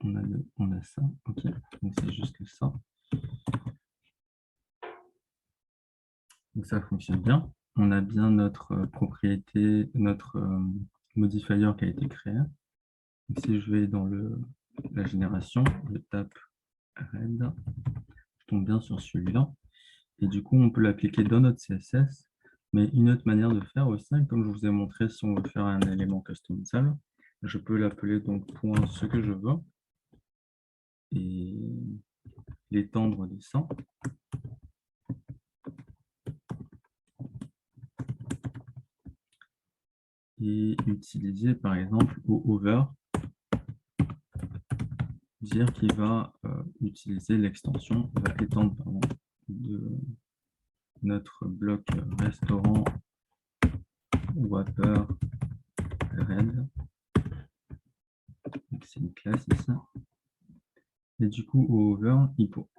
On a ça, ok, donc c'est juste ça. Donc ça fonctionne bien. On a bien notre propriété, notre modifier qui a été créé. Donc, si je vais dans la génération, je tape red, je tombe bien sur celui-là. Et du coup, on peut l'appliquer dans notre CSS. Mais une autre manière de faire aussi, comme je vous ai montré, si on veut faire un élément customisable, je peux l'appeler donc point ce que je veux et l'étendre de ça. Et utiliser par exemple au over, dire qu'il va utiliser l'extension, va étendre pardon, de notre bloc restaurant Whopper red. C'est une classe ici. Et du coup, au over,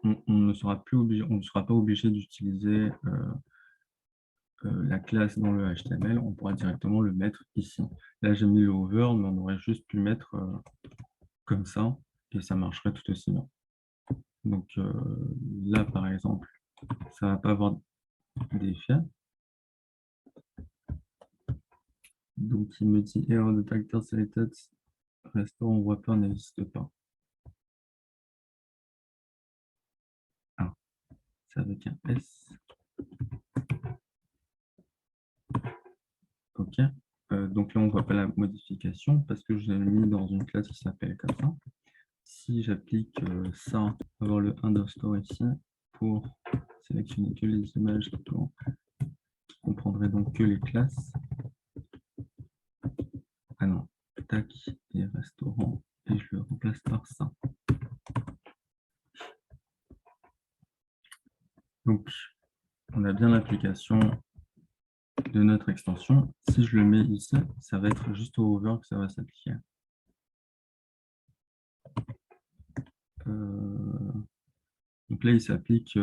on ne sera plus obligé, on ne sera pas obligé d'utiliser la classe dans le HTML, on pourra directement le mettre ici. Là, j'ai mis le over, mais on aurait juste pu mettre comme ça, et ça marcherait tout aussi bien. Donc là, par exemple, ça ne va pas avoir d'effet. Donc, il me dit erreur de factor selected, restaurant Whopper n'existe pas. Ah, c'est avec un S. OK. Donc là, on ne voit pas la modification parce que je l'ai mis dans une classe qui s'appelle comme ça. Si j'applique ça, avoir le underscore ici pour sélectionner que les images qui comprendraient donc que les classes. Ah non, tac, et restaurant, et je le remplace par ça. Donc, on a bien l'application de notre extension. Si je le mets ici, ça va être juste au over que ça va s'appliquer. Donc là, il s'applique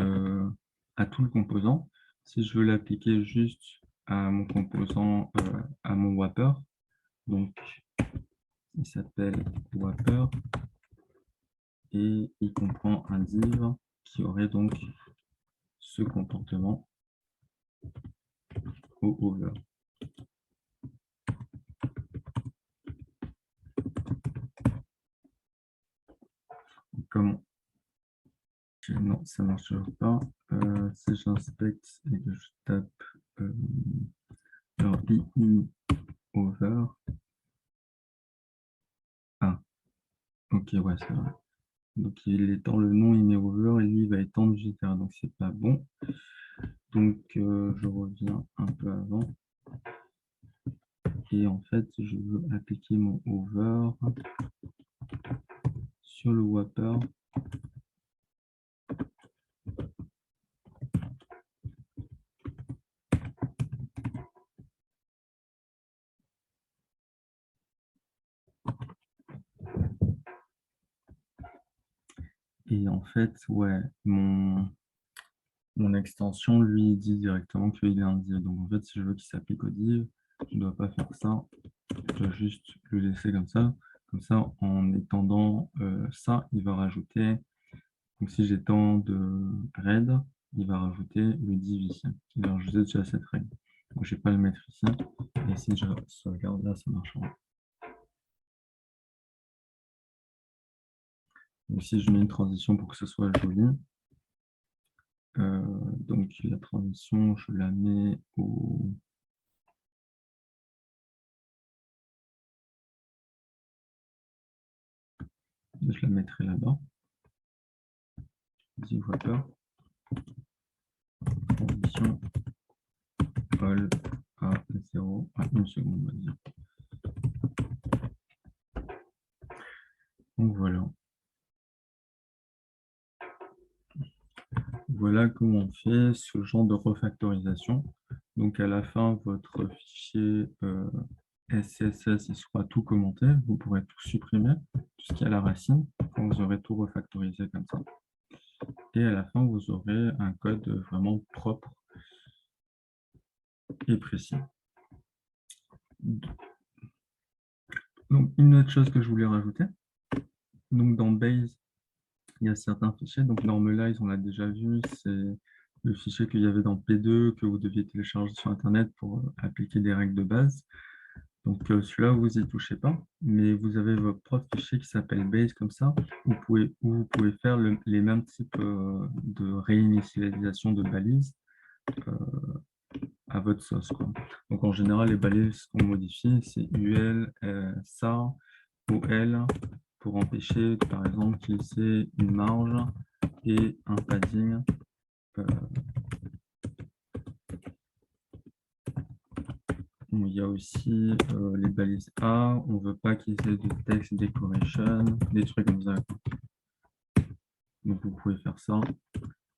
à tout le composant. Si je veux l'appliquer juste à mon composant, à mon Whopper, donc il s'appelle Whopper et il comprend un div qui aurait donc ce comportement au over. Comment? Non, ça ne marche pas. Si j'inspecte et que je tape II over. Ah, ok, ouais, c'est vrai. Donc il étend le nom, il met over et lui il va étendre etc. Donc c'est pas bon. Donc je reviens un peu avant. Et en fait, je veux appliquer mon over sur le Whopper. Et en fait, ouais, mon extension, lui, il dit directement qu'il est un div. Donc, en fait, si je veux qu'il s'applique au div, je ne dois pas faire ça. Je dois juste le laisser comme ça. Comme ça, en étendant ça, il va rajouter. Donc, si j'étends de red, il va rajouter le div ici. Il va rajouter déjà cette règle. Donc, je ne vais pas le mettre ici. Et si je sauvegarde là, ça marchera. Donc, si je mets une transition pour que ce soit joli, donc la transition, je la mets au... Je la mettrai là-bas. Div wrapper. Transition all à 0 à 1 seconde, on va dire. Donc voilà. Voilà comment on fait ce genre de refactorisation. Donc à la fin, votre fichier SCSS il sera tout commenté. Vous pourrez tout supprimer, tout ce qui est à la racine, quand vous aurez tout refactorisé comme ça. Et à la fin, vous aurez un code vraiment propre et précis. Donc une autre chose que je voulais rajouter, donc dans Base, il y a certains fichiers. Donc Normalize, on l'a déjà vu, c'est le fichier qu'il y avait dans P2 que vous deviez télécharger sur Internet pour appliquer des règles de base. Donc celui-là, vous n'y touchez pas, mais vous avez votre propre fichier qui s'appelle base comme ça, où vous pouvez faire les mêmes types de réinitialisation de balises à votre sauce, quoi. Donc en général, les balises qu'on modifie, c'est UL, SAR, OL, pour empêcher, par exemple, de laisser une marge et un padding il y a aussi les balises A, on ne veut pas qu'ils aient de text decoration, des trucs comme ça. Donc vous pouvez faire ça,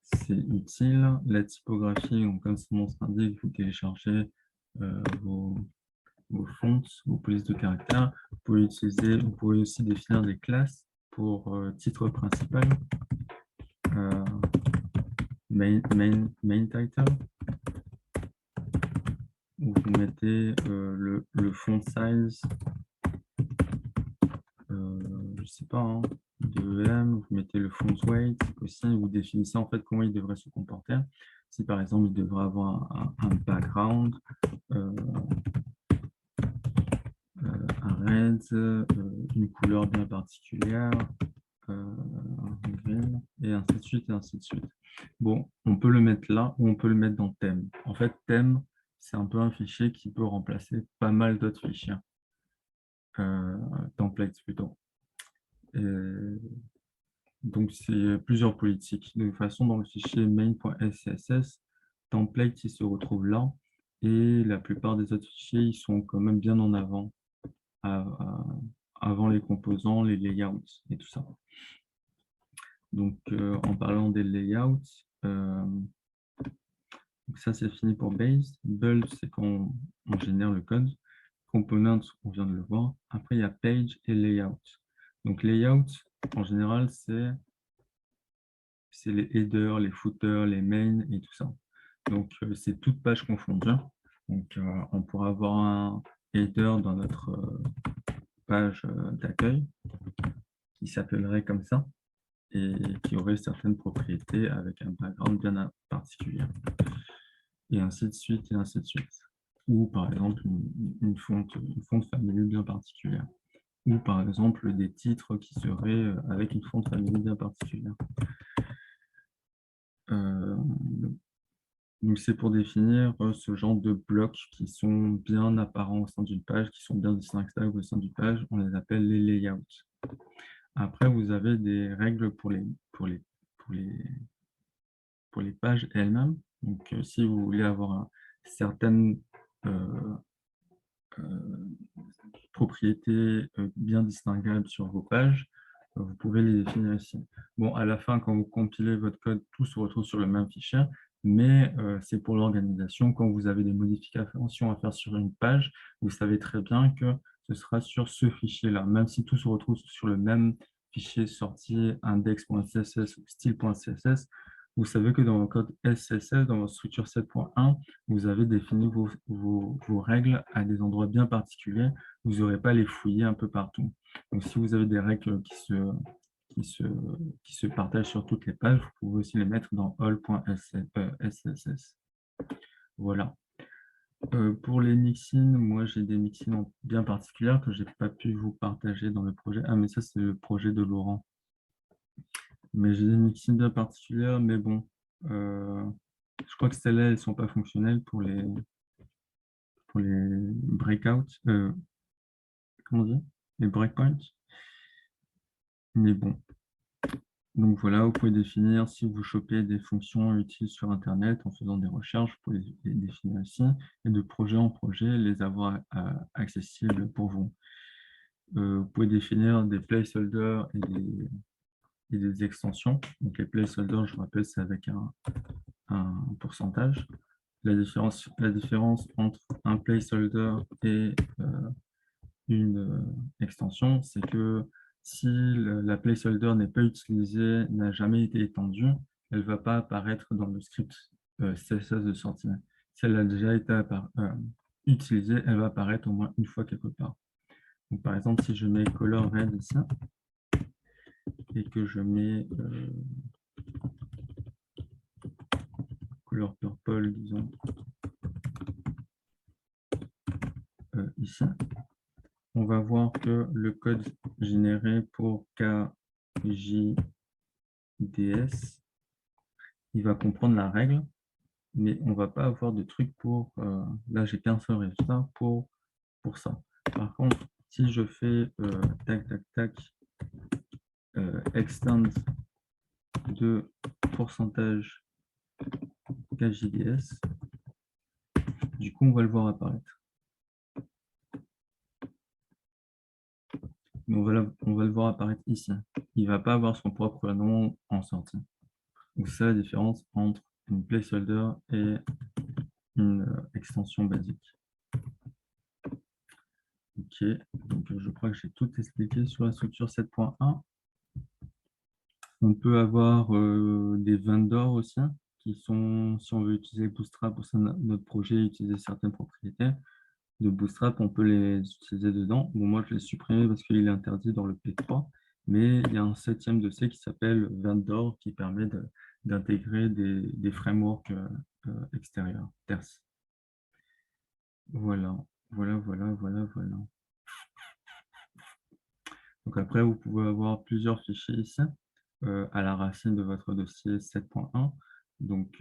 c'est utile. La typographie, donc, comme son nom l'indique, vous téléchargez vos fonts, vos polices de caractères. Vous pouvez aussi définir des classes pour titre principal, main title, où vous mettez le font size, je sais pas, hein, de EM, vous mettez le font weight aussi, vous définissez en fait comment il devrait se comporter. Si par exemple il devrait avoir un background, un red, une couleur bien particulière, un green, et ainsi de suite, et ainsi de suite. Bon, on peut le mettre là ou on peut le mettre dans thème. En fait, thème, c'est un peu un fichier qui peut remplacer pas mal d'autres fichiers, templates plutôt. Et donc, c'est plusieurs politiques. De toute façon, dans le fichier main.scss, template, il se retrouve là, et la plupart des autres fichiers, ils sont quand même bien en avant, avant les composants, les layouts et tout ça. Donc, en parlant des layouts, ça c'est fini pour base. Build, c'est quand on génère le code. Component, on vient de le voir. Après, il y a page et layout. Donc, layout, en général, c'est les headers, les footers, les mains et tout ça. Donc, c'est toute page confondue. Donc, on pourra avoir un header dans notre page d'accueil qui s'appellerait comme ça et qui aurait certaines propriétés avec un background bien particulier. Et ainsi de suite, et ainsi de suite. Ou par exemple, une fonte famille bien particulière. Ou par exemple, des titres qui seraient avec une fonte famille bien particulière. Donc, c'est pour définir ce genre de blocs qui sont bien apparents au sein d'une page, qui sont bien distinctables au sein d'une page. On les appelle les layouts. Après, vous avez des règles pour les pages elles-mêmes. Donc, si vous voulez avoir certaines propriétés bien distinguables sur vos pages, vous pouvez les définir ici. Bon, à la fin, quand vous compilez votre code, tout se retrouve sur le même fichier, mais c'est pour l'organisation. Quand vous avez des modifications à faire sur une page, vous savez très bien que ce sera sur ce fichier-là, même si tout se retrouve sur le même fichier sorti index.css ou style.css, vous savez que dans le code SCSS, dans votre structure 7.1, vous avez défini vos règles à des endroits bien particuliers. Vous n'aurez pas à les fouiller un peu partout. Donc, si vous avez des règles qui se partagent sur toutes les pages, vous pouvez aussi les mettre dans all.sss. Voilà. Pour les mixins, moi j'ai des mixins bien particulières que je n'ai pas pu vous partager dans le projet. Ah, mais ça, c'est le projet de Laurent. Mais j'ai des mixins bien particulières, mais bon, je crois que celles-là, elles ne sont pas fonctionnelles pour les breakouts, comment dire, les breakpoints. Mais bon, donc voilà, vous pouvez définir si vous chopez des fonctions utiles sur Internet en faisant des recherches, vous pouvez les définir ici, et de projet en projet, les avoir accessibles pour vous. Vous pouvez définir des placeholders et des extensions. Donc les placeholders, je vous rappelle, c'est avec un pourcentage. La différence entre un placeholder et une extension, c'est que si la placeholder n'est pas utilisée, n'a jamais été étendue, elle ne va pas apparaître dans le script CSS de sortie. Si elle a déjà été utilisée, elle va apparaître au moins une fois quelque part. Donc, par exemple, si je mets color red ici et que je mets color purple, disons, ici, on va voir que le code généré pour KJDS, il va comprendre la règle, mais on ne va pas avoir de truc pour... là, j'ai qu'un seul résultat pour ça. Par contre, si je fais tac, tac, tac, extend de pourcentage KJDS, du coup, on va le voir apparaître. Mais on va le voir apparaître ici. Il ne va pas avoir son propre nom en sortie. Donc, c'est la différence entre une placeholder et une extension basique. Ok, donc je crois que j'ai tout expliqué sur la structure 7.1. On peut avoir des vendors aussi, qui sont, si on veut utiliser Bootstrap au sein de notre projet, utiliser certaines propriétés de Bootstrap, on peut les utiliser dedans. Bon, moi, je l'ai supprimé parce qu'il est interdit dans le P3, mais il y a un 7e de C qui s'appelle Vendor, qui permet d'intégrer des frameworks extérieurs, terces. Voilà, voilà, voilà, voilà, voilà. Donc après, vous pouvez avoir plusieurs fichiers ici, à la racine de votre dossier 7.1. Donc,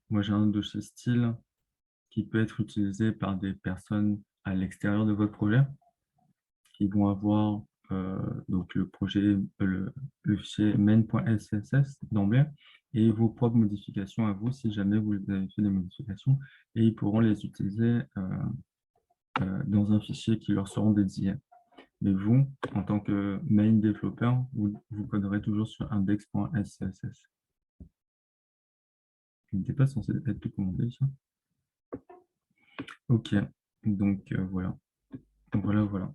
moi, j'ai un dossier style qui peut être utilisé par des personnes à l'extérieur de votre projet, qui vont avoir donc le projet, le fichier main.sss d'emblée, et vos propres modifications à vous, si jamais vous avez fait des modifications, et ils pourront les utiliser dans un fichier qui leur seront dédiés. Mais vous, en tant que main développeur, vous coderez toujours sur index.sss. Il n'était pas censé être tout commandé, ça. Ok, donc voilà. Donc voilà, voilà.